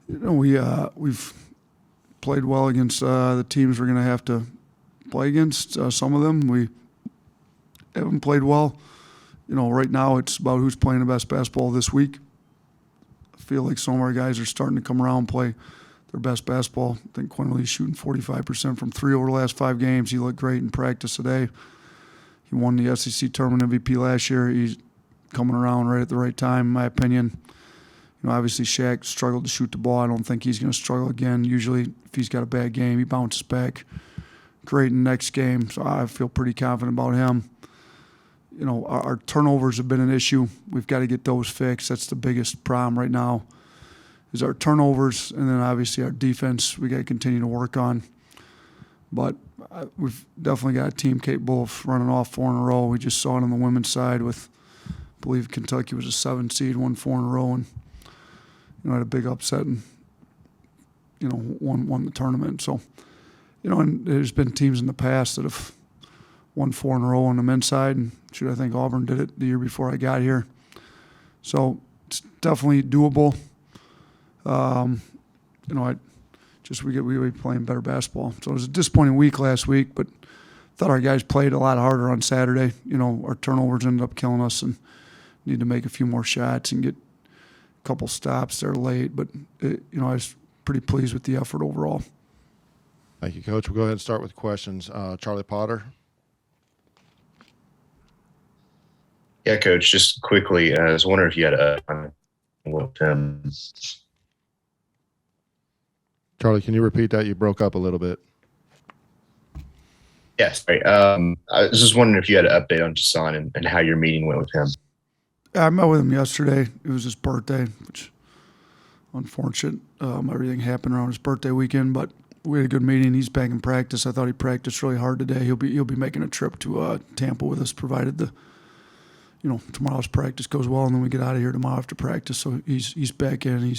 We've played well against the teams we're going to have to play against. Some of them we haven't played well. Right now it's about who's playing the best basketball this week. I feel like some of our guys are starting to come around and play their best basketball. I think Quinley's shooting 45% from three over the last 5 games. He looked great in practice today. He won the SEC tournament MVP last year. He's coming around right at the right time, in my opinion. Obviously Shaq struggled to shoot the ball. I don't think he's going to struggle again. Usually if he's got a bad game, he bounces back great in the next game. So I feel pretty confident about him. Our turnovers have been an issue. We've got to get those fixed. That's the biggest problem right now is our turnovers, and then obviously our defense we got to continue to work on. But we've definitely got a team capable of running off 4 in a row. We just saw it on the women's side with, I believe Kentucky was a 7 seed, won 4 in a row, and had a big upset and won the tournament. So and there's been teams in the past that have won 4 in a row on the men's side, and I think Auburn did it the year before I got here. So it's definitely doable. I just we were playing better basketball. So it was a disappointing week last week, but thought our guys played a lot harder on Saturday. Our turnovers ended up killing us, and need to make a few more shots and get a couple stops there late. But I was pretty pleased with the effort overall. Thank you, Coach. We'll go ahead and start with questions. Charlie Potter. Yeah, Coach, just quickly, I was wondering if you had a with him. Charlie, can you repeat that? You broke up a little bit. Yeah, sorry. I was just wondering if you had an update on Jason and how your meeting went with him. I met with him yesterday. It was his birthday, which unfortunate. Everything happened around his birthday weekend, but we had a good meeting. He's back in practice. I thought he practiced really hard today. He'll be making a trip to Tampa with us, provided the tomorrow's practice goes well, and then we get out of here tomorrow after practice. So he's back in. I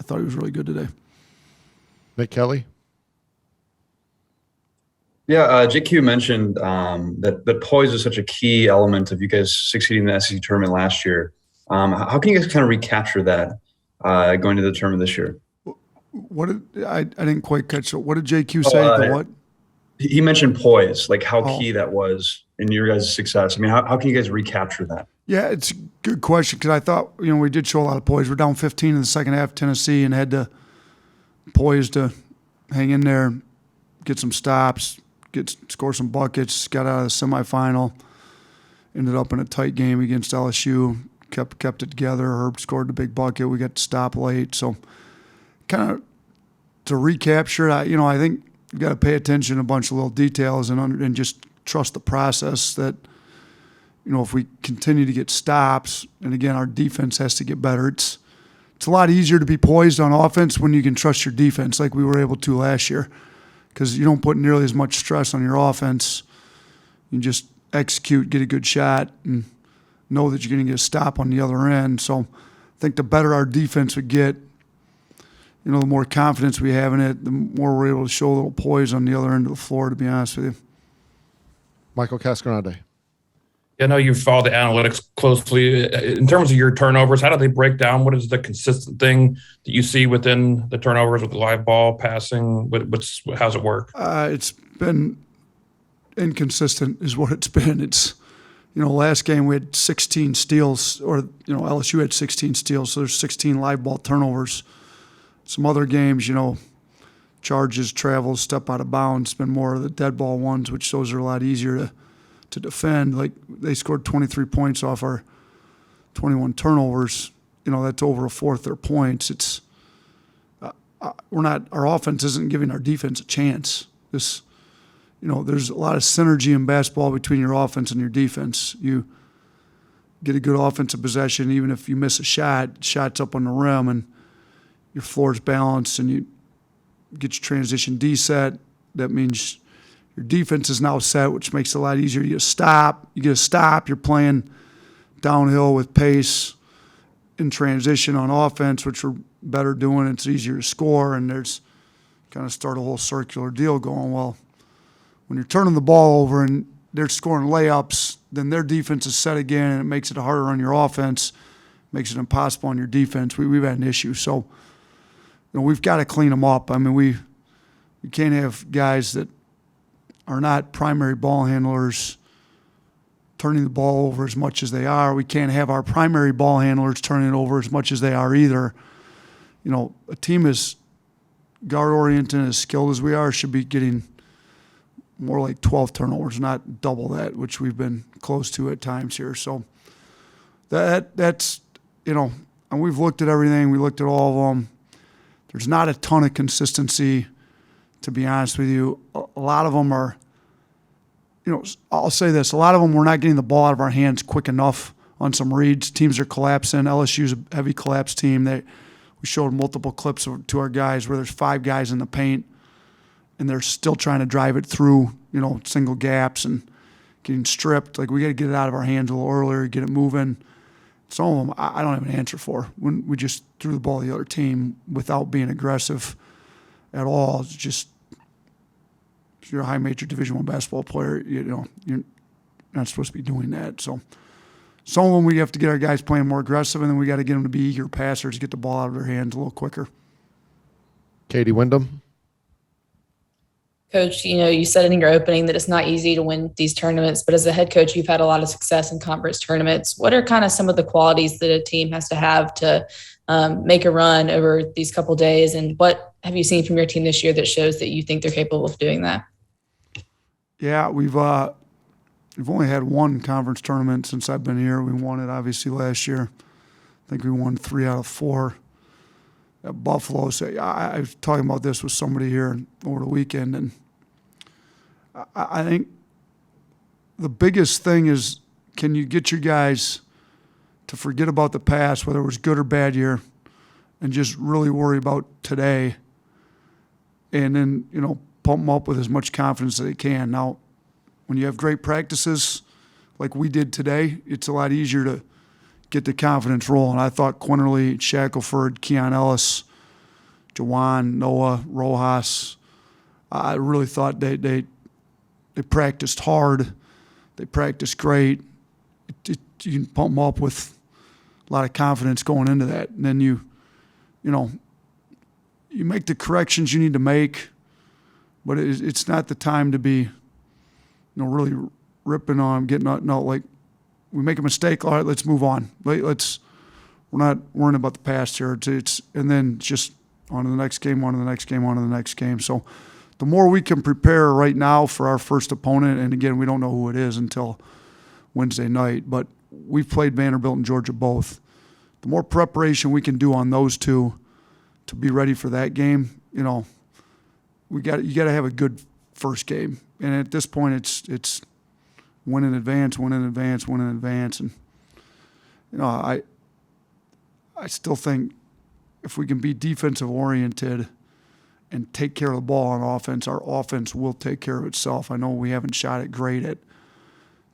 thought he was really good today. Nick Kelly. Yeah, JQ mentioned that poise is such a key element of you guys succeeding in the SEC tournament last year. How can you guys kind of recapture that going to the tournament this year? What did I didn't quite catch it. What did JQ say? What? He mentioned poise, like how key that was in your guys' success. I mean, how can you guys recapture that? Yeah, it's a good question because I thought, we did show a lot of poise. We're down 15 in the second half, Tennessee, and had to poise to hang in there, get some stops, score some buckets, got out of the semifinal, ended up in a tight game against LSU, kept it together. Herb scored the big bucket. We got to stop late. So kind of to recapture, I think you've got to pay attention to a bunch of little details and just trust the process that, if we continue to get stops, and again, our defense has to get better. It's a lot easier to be poised on offense when you can trust your defense like we were able to last year, because you don't put nearly as much stress on your offense. You just execute, get a good shot, and know that you're going to get a stop on the other end. So I think the better our defense would get, the more confidence we have in it, the more we're able to show a little poise on the other end of the floor, to be honest with you. Michael Cascarande. I know you follow the analytics closely. In terms of your turnovers, how do they break down? What is the consistent thing that you see within the turnovers with the live ball, passing? How's it work? It's been inconsistent is what it's been. It's, last game we had 16 steals, or, LSU had 16 steals, so there's 16 live ball turnovers. Some other games, charges, travels, step out of bounds, been more of the dead ball ones, which those are a lot easier to defend. Like they scored 23 points off our 21 turnovers. That's over a fourth of their points. It's our offense isn't giving our defense a chance. There's a lot of synergy in basketball between your offense and your defense. You get a good offensive possession, even if you miss a shot's up on the rim, and your floor's balanced, and you get your transition D set. That means your defense is now set, which makes it a lot easier. You get a stop. You're playing downhill with pace in transition on offense, which we're better doing. It's easier to score, and there's kind of start a whole circular deal going. Well, when you're turning the ball over and they're scoring layups, then their defense is set again, and it makes it harder on your offense, makes it impossible on your defense. We've had an issue. So we've got to clean them up. I mean, we can't have guys that are not primary ball handlers turning the ball over as much as they are. We can't have our primary ball handlers turning it over as much as they are either. A team as guard-oriented and as skilled as we are should be getting more like 12 turnovers, not double that, which we've been close to at times here. So that's, and we've looked at everything. We looked at all of them. There's not a ton of consistency, to be honest with you. A lot of them are, I'll say this, a lot of them we're not getting the ball out of our hands quick enough on some reads. Teams are collapsing. LSU's a heavy collapse team. We showed multiple clips to our guys where there's 5 guys in the paint and they're still trying to drive it through, single gaps and getting stripped. Like, we got to get it out of our hands a little earlier, get it moving. Some of them I don't have an answer for. When we just threw the ball to the other team without being aggressive at all. It's just, if you're a high major Division I basketball player, you're not supposed to be doing that. So some of them we have to get our guys playing more aggressive, and then we got to get them to be eager passers, get the ball out of their hands a little quicker. Katie Wyndham. Coach, you said in your opening that it's not easy to win these tournaments, but as a head coach, you've had a lot of success in conference tournaments. What are kind of some of the qualities that a team has to have to make a run over these couple of days? And what have you seen from your team this year that shows that you think they're capable of doing that? Yeah, we've only had one conference tournament since I've been here. We won it obviously last year. I think we won 3 out of 4 at Buffalo. So I was talking about this with somebody here over the weekend, and I think the biggest thing is, can you get your guys to forget about the past, whether it was good or bad year, and just really worry about today, and then pump them up with as much confidence as they can. Now, when you have great practices like we did today, it's a lot easier to get the confidence rolling. I thought Quinterly, Shackelford, Keon Ellis, Jawan, Noah, Rojas, I really thought they practiced hard. They practiced great. You can pump them up with a lot of confidence going into that. And then you make the corrections you need to make, but it's not the time to be really ripping on them, getting out. No, like, we make a mistake, all right, let's move on. We're not worrying about the past here. And then just on to the next game, on to the next game, on to the next game. So the more we can prepare right now for our first opponent, and again, we don't know who it is until Wednesday night, but we've played Vanderbilt and Georgia both. The more preparation we can do on those two to be ready for that game, you got to have a good first game. And at this point, it's win in advance, win in advance, win in advance. And I still think if we can be defensive oriented and take care of the ball on offense, our offense will take care of itself. I know we haven't shot it great at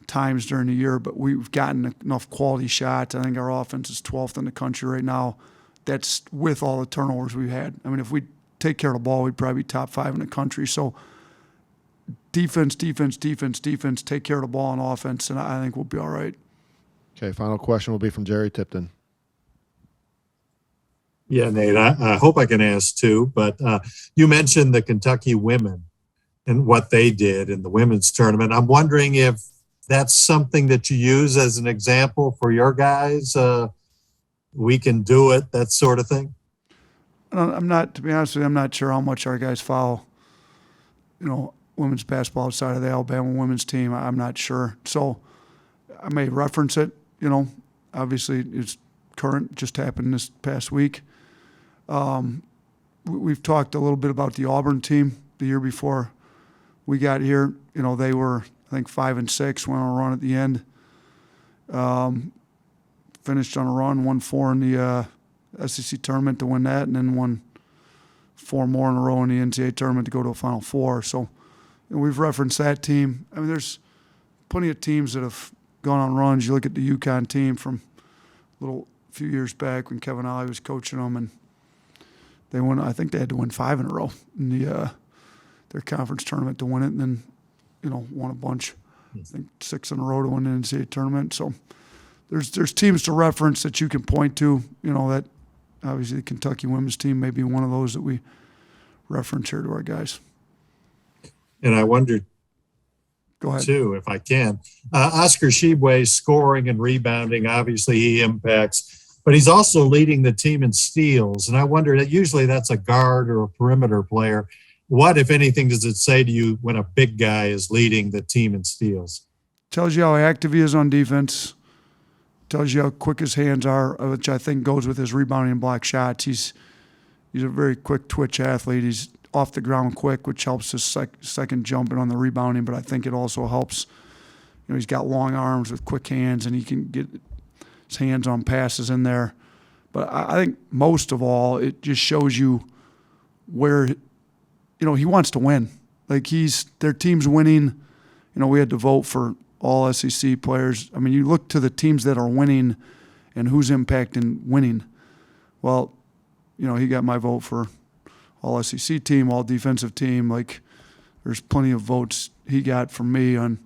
times during the year, but we've gotten enough quality shots. I think our offense is 12th in the country right now. That's with all the turnovers we've had. I mean, if we take care of the ball, we'd probably be top 5 in the country. So defense, take care of the ball on offense, and I think we'll be all right. Okay, final question will be from Jerry Tipton. Yeah, Nate, I hope I can ask too, but you mentioned the Kentucky women and what they did in the women's tournament. I'm wondering if that's something that you use as an example for your guys. We can do it, that sort of thing. To be honest with you, I'm not sure how much our guys follow, women's basketball outside of the Alabama women's team. I'm not sure. So I may reference it, obviously it's current, just happened this past week. We've talked a little bit about the Auburn team the year before we got here. They were, I think, 5-6, went on a run at the end. Finished on a run, won 4 in the SEC tournament to win that, and then won 4 more in a row in the NCAA tournament to go to a Final Four. So we've referenced that team. I mean, there's plenty of teams that have gone on runs. You look at the UConn team from a few years back when Kevin Ollie was coaching them, and they won. I think they had to win 5 in a row in their conference tournament to win it, and then won a bunch. I think 6 in a row to win the NCAA tournament. So there's teams to reference that you can point to. That obviously the Kentucky women's team may be one of those that we reference here to our guys. And I wonder Go ahead. too, if I can, Oscar Shibwe scoring and rebounding, obviously he impacts, but he's also leading the team in steals. And I wonder that usually that's a guard or a perimeter player. What, if anything, does it say to you when a big guy is leading the team in steals? Tells you how active he is on defense. Tells you how quick his hands are, which I think goes with his rebounding and block shots. He's a very quick twitch athlete. He's off the ground quick, which helps his second jumping on the rebounding, but I think it also helps. He's got long arms with quick hands, and he can get his hands on passes in there. But I think most of all, it just shows you where, he wants to win. Like their team's winning. We had to vote for all SEC players. I mean, you look to the teams that are winning and who's impacting winning. Well, he got my vote for all SEC team, all defensive team. Like, there's plenty of votes he got from me on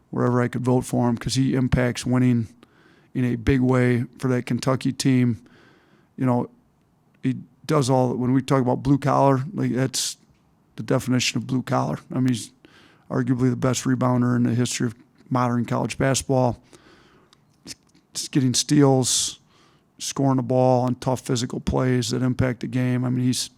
wherever I could vote for him because he impacts winning in a big way for that Kentucky team. He does when we talk about blue collar, like that's the definition of blue collar. I mean, he's arguably the best rebounder in the history of modern college basketball. He's getting steals, scoring the ball on tough physical plays that impact the game. I mean, he's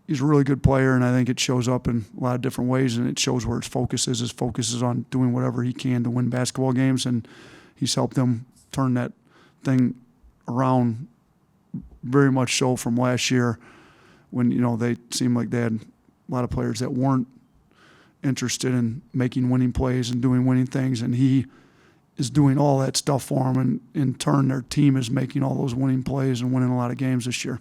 a really good player, and I think it shows up in a lot of different ways, and it shows where his focus is. His focus is on doing whatever he can to win basketball games, and he's helped them turn that thing around very much so from last year when, they seemed like they had a lot of players that weren't interested in making winning plays and doing winning things, and he is doing all that stuff for them, and in turn their team is making all those winning plays and winning a lot of games this year.